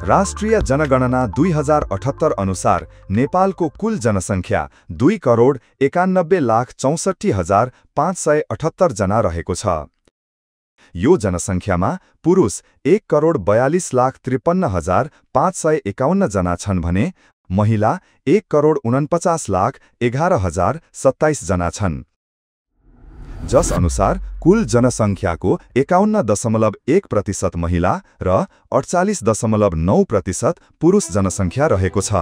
राष्ट्रिय जनगणना 2078 अनुसार नेपालको कुल जनसङ्ख्या 2,91,64,578 जना रहेको छ। यो जनसङ्ख्यामा पुरुष 1,42,53,551 जना छन् भने महिला 1,49,11,027 जना छन्। जस अनुसार कुल जनसङ्ख्याको 51.1% महिला र 48.9% पुरुष जनसङ्ख्या रहेको छ।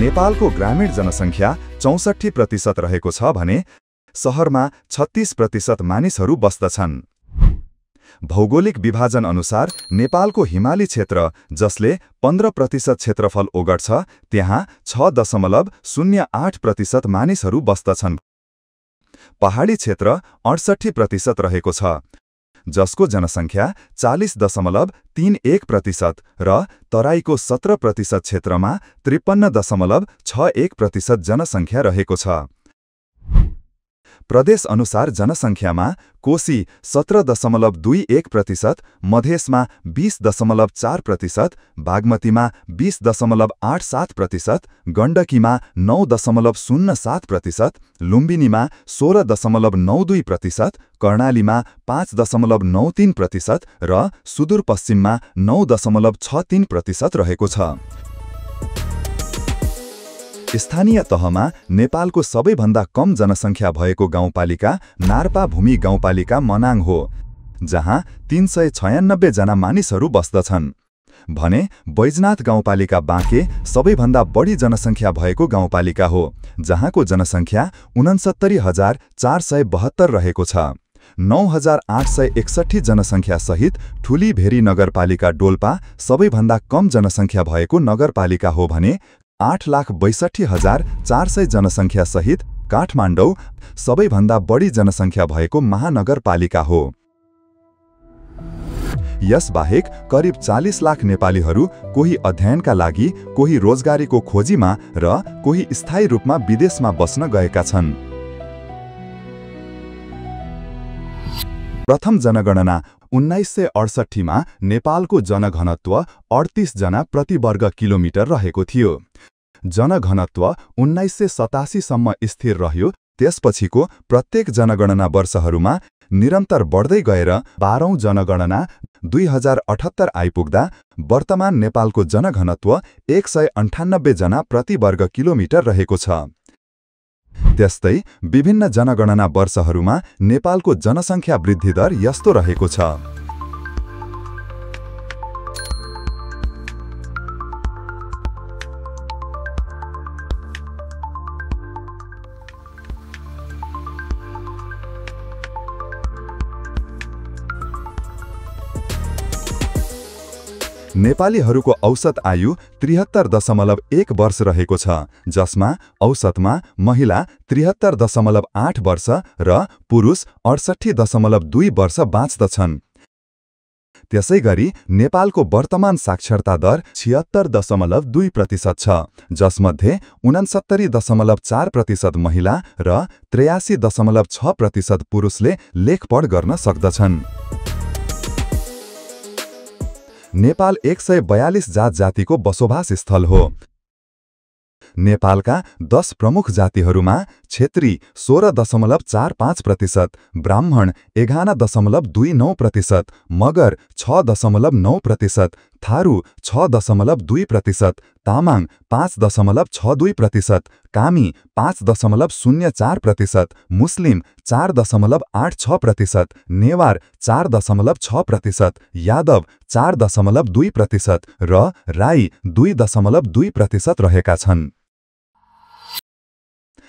नेपालको ग्रामीण जनसङ्ख्या 64% रहेको छ भने शहरमा 36% मानिसहरू बस्दछन्। भौगोलिक विभाजन अनुसार नेपालको हिमाली क्षेत्र जसले 15% क्षेत्रफल ओगट्छ त्यहाँ 6.08% मानिसहरू बस्दछन्। पहाडी क्षेत्र 68% रहेको छ जसको जनसङ्ख्या 40.31% र तराईको 17% क्षेत्रमा 53.61% जनसङ्ख्या रहेको छ। प्रदेश अनुसार जनसङ्ख्यामा कोशी 17.21%, मधेसमा 20.4%, बागमतीमा 20.87%, गण्डकीमा 9.07%, लुम्बिनीमा 16.92%, कर्णालीमा 5.93% र सुदूरपश्चिममा 9.63% रहेको छ। स्थानीय तहमा नेपालको सबैभन्दा कम जनसङ्ख्या भएको गाउँपालिका नार्पाभूमि गाउँपालिका मनाङ हो, जहाँ 396 जना मानिसहरू बस्दछन् भने बैजनाथ गाउँपालिका बाँके सबैभन्दा बढी जनसङ्ख्या भएको गाउँपालिका हो, जहाँको जनसङ्ख्या 69,472 रहेको छ। 9,861 जनसङ्ख्या सहित ठुली भेरी नगरपालिका डोल्पा सबैभन्दा कम जनसङ्ख्या भएको नगरपालिका हो भने 8,62,400 जनसङ्ख्या सहित काठमाडौँ सबैभन्दा बढी जनसङ्ख्या भएको महानगरपालिका हो। यसबाहेक करिब 40 लाख नेपालीहरू कोही अध्ययनका लागि, कोही रोजगारीको खोजीमा र कोही स्थायी रूपमा विदेशमा बस्न गएका छन्। प्रथम जनगणना 1968 मा नेपालको जनघनत्व 38 जना प्रति वर्ग किलोमिटर रहेको थियो। जनघनत्व 1987 सम्म स्थिर रह्यो। त्यसपछिको प्रत्येक जनगणना वर्षहरूमा निरन्तर बढ्दै गएर 12औं जनगणना 2078 आइपुग्दा वर्तमान नेपालको जनघनत्व 198 जना प्रति वर्ग किलोमिटर रहेको छ। त्यस्तै विभिन्न जनगणना वर्षहरूमा नेपालको जनसङ्ख्या वृद्धि दर यस्तो रहेको छ। नेपालीहरूको औसत आयु 73.1 वर्ष रहेको छ, जसमा औसतमा महिला 73.8 वर्ष र पुरुष 68.2 वर्ष बाँच्दछन्। त्यसैगरी नेपालको वर्तमान साक्षरता दर 76.2% छ, जसमध्ये 69.4% महिला र 83.6% पुरुषले लेखपढ गर्न सक्दछन्। नेपाल 142 जात जातिको बसोबास स्थल हो। नेपालका 10 प्रमुख जातिहरूमा क्षेत्री 16.45%, ब्राह्मण 11.29%, मगर 6.9%, थारू 6.2%, तामाङ 5.62%, कामी 5.04%, मुस्लिम 4.86%, नेवार 4.6%, यादव 4.2% र राई 2.2% रहेका छन्।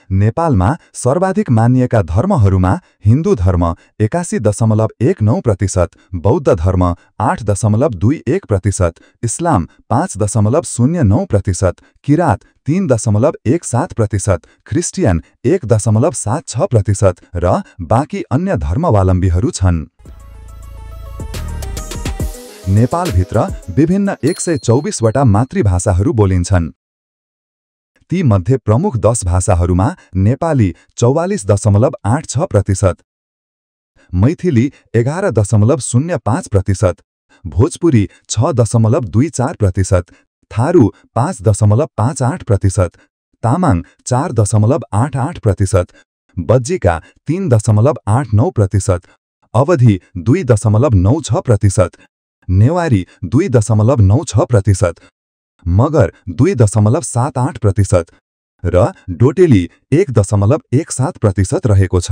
नेपालमा सर्वाधिक मानिएका धर्महरूमा हिन्दू धर्म 81.19%, बौद्ध धर्म 8.21%, इस्लाम 5.09%, किरात 3.17%, ख्रिस्टियन 1.76% र बाँकी अन्य धर्मावलम्बीहरू छन्। नेपालभित्र विभिन्न 124वटा मातृभाषाहरू बोलिन्छन्। ती मध्ये प्रमुख 10 भाषाहरूमा नेपाली 44.86%, मैथिली 11.05%, भोजपुरी 6.24%, थारू 5.58%, तामाङ 4.88%, बज्जिका 3.89%, अवधी 2.96%, नेवारी 2.96%, मगर 2.78% र डोटेली 1.17% रहेको छ।